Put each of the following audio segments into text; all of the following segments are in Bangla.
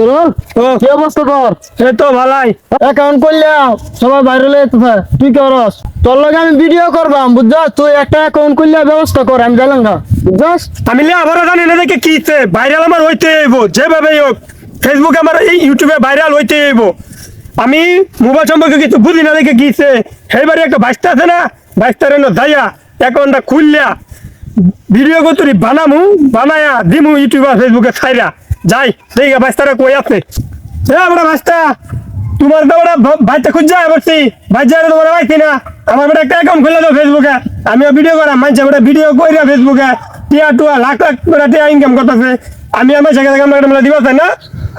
আদরুল ও কি অবস্থা তোর? এই তো ভালাই। অ্যাকাউন্ট করলাম সবাই ভাইরাল হইতেছে, তুই করস? তোর লগে আমি ভিডিও করবাম বুঝছস? তুই একটা অ্যাকাউন্ট করলে ব্যবস্থা কর, আমি গেলাম না বুঝছস? আমি আবারও জানি না দেখে কি ভাইরাল আমার হইতে হইব, যেভাবে হোক ফেসবুকে আমার এই ইউটিউবে ভাইরাল হইতে হইব। আমি মোবাইল সম্পর্কে কিছু বুঝি না দেখে গিয়েছে সেইবারে একটা বাইশটা আছে না, বাইশটার যাইয়া অ্যাকাউন্টটা খুললা ভিডিও কতুরি বানায়া দিমু ইউটিউবে ফেসবুকে ছাইরা যাই দেখে বাইশটারা কই আছে। আমরা বাইশটা তোমার তো ওরা ভাইটা খুঁজ যায় বলছি, ভাই যায় তোমার পাইছি না। আমার বেটা একটা অ্যাকাউন্ট খুলে দাও ফেসবুকে, আমিও ভিডিও করাম, মানুষের বেটা ভিডিও কইরা ফেসবুকে টিয়া টুয়া লাখ লাখ করে টিয়া ইনকাম করতেছে। আমি আমার জায়গা থেকে আমরা দিবা না,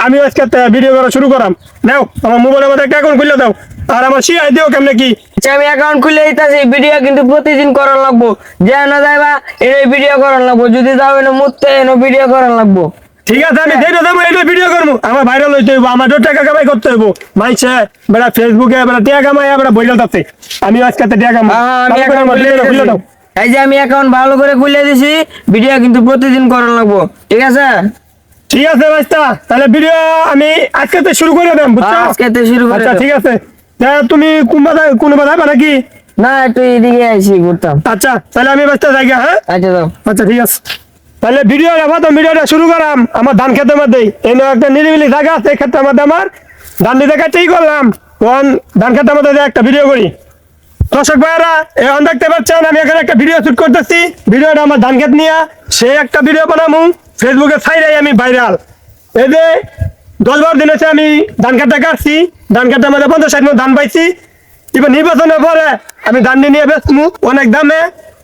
আমি আজকে ভিডিও করা শুরু করাম। নাও আমার মোবাইলের মধ্যে একটা অ্যাকাউন্ট খুলে দাও, আর আমার শিয়াই দিও কেমনে কি। আচ্ছা, আমি অ্যাকাউন্ট খুলে দিতেছি, ভিডিও কিন্তু প্রতিদিন করার লাগবো। যে না যাইবা এনে ভিডিও করার লাগবো, যদি যাও এনে মুততে এনে ভিডিও করার লাগবো। ঠিক আছে, আমি যেটা দেবো এটা ভিডিও করবো, আমার ভাইরাল হইতে হইব, আমার টাকা কামাই করতে হইব। মাইছে বেড়া ফেসবুকে বেড়া টিয়া কামাই বেড়া বইরাল আছে, আমি আজকে টিয়া কামাই। আমি অ্যাকাউন্ট খুলে দাও। এই যে আমি অ্যাকাউন্ট ভালো করে খুলে দিছি, ভিডিও কিন্তু প্রতিদিন করার লাগবো, ঠিক আছে? ঠিক আছে ভাইস্তা, তাহলে ভিডিও আমি আজকে তো শুরু করে দেব, বুঝছো? আজকে তো শুরু করে আচ্ছা দাও। ঠিক আছে, তা তুমি কোন বাজার নাকি? না, একটু এদিকে আইছি ঘুরতাম। আচ্ছা তাহলে আমি ব্যস্ত জায়গা। হ্যাঁ আচ্ছা যাও। আচ্ছা ঠিক আছে, তাহলে ভিডিওটা শুরু করাম। আমার ধান খেতের মধ্যেই এনে একটা নিরিবিলি জায়গা আছে, ক্ষেত্রের মধ্যে আমার ধান দিতে কাটেই করলাম। তখন ধান খেতের মধ্যে একটা ভিডিও করি। দর্শক ভাইয়েরা এখন দেখতে পাচ্ছেন আমি এখানে একটা ভিডিও শুট করতেছি। ভিডিওটা আমার ধান খেত নিয়ে সে একটা ভিডিও বানাবো ফেসবুকে ছাইরাই আমি ভাইরাল। এই যে 10-12 দিন হচ্ছে আমি ধান খেতটা কাটছি, ধান খেতের মধ্যে 50-60 মণ ধান পাইছি। এবার নির্বাচনের পরে আমি ধান নিয়ে বেচমু অনেক দামে,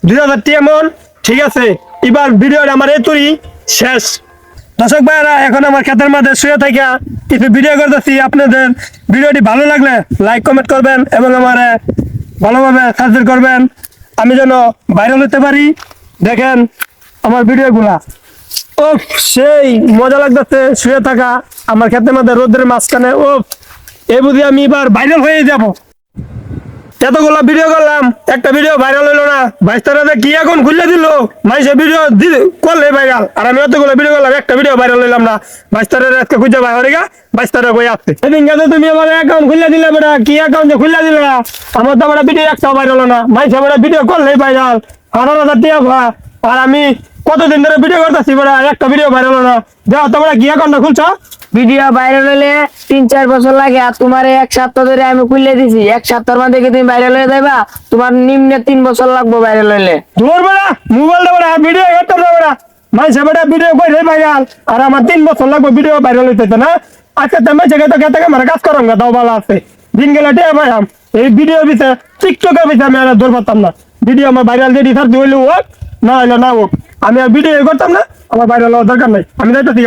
2000 টাকা মন। ঠিক আছে, এবার ভিডিওটা আমার এই তুই শেষ। দর্শক ভাইয়েরা এখন আমার খেতের মধ্যে শুয়ে থেকে কিছু ভিডিও করতেছি। আপনাদের ভিডিওটি ভালো লাগলে লাইক কমেন্ট করবেন এবং আমার ভালোভাবে সাবস্ক্রাইব করবেন, আমি যেন ভাইরাল হতে পারি। দেখেন আমার ভিডিওগুলা, ও সেই মজা লাগতেছে শুয়ে থাকা আমার ক্ষেতের মধ্যে রোদের মাঝখানে। ও এই বুঝি আমি এবার ভাইরাল হয়ে যাব। এতগুলো ভিডিও করলাম, একটা ভিডিও ভাইরাল হইলো না। বাইশটারা কি এখন খুলে দিল, মাইসে ভিডিও করলে ভাইরাল, আর আমি এতগুলো ভিডিও করলাম, একটা ভিডিও ভাইরাল হইলাম না। বাইশটারা আজকে খুঁজে ভাই হরে গা, বাইশটারা কই আসছে। সেদিন গেছে তুমি আমার অ্যাকাউন্ট খুলে দিলে বেটা, কি অ্যাকাউন্টে খুলে দিলে না? আমার তো আমার ভিডিও একটাও ভাইরাল না, মাইসে বেটা ভিডিও করলে ভাইরাল 1000 টাকা ভা। আর আমি কতদিন ধরে ভিডিও করতেছি বেটা, একটা ভিডিও ভাইরাল না। যাও তোমরা কি অ্যাকাউন্টটা খুলছো? ভিডিও ভাইরাল হলে 3-4 বছর লাগে, আর তোমার 1 সপ্তাহ ধরে আমি খুলে দিছি। 1 সপ্তাহের মধ্যে কি তুমি ভাইরাল হয়ে যাবা? তোমার নিম্নে 3 বছর লাগবে ভাইরাল হলে। দূর বেড়া মোবাইলটা বেড়া ভিডিও করতাম না বেড়া, মাইসে বেড়া ভিডিও করে ভাইরাল, আর আমার 3 বছর লাগবে ভিডিও ভাইরাল হইতে না। আজকে তো মাইসে তো খেতে আমার কাজ করাম না, দাও ভালো আছে। দিন গেলে টিয়া ভাইয়াম এই ভিডিও বিষয়ে টিকটকের বিষয়ে আমি আর দৌড় পারতাম না। ভিডিও আমার ভাইরাল যদি থাকতে হইলে হোক, না হইলে না হোক, আমি আর ভিডিও করতাম না। আমার ভাইরাল হওয়ার দরকার নাই, আমি যাইতেছি।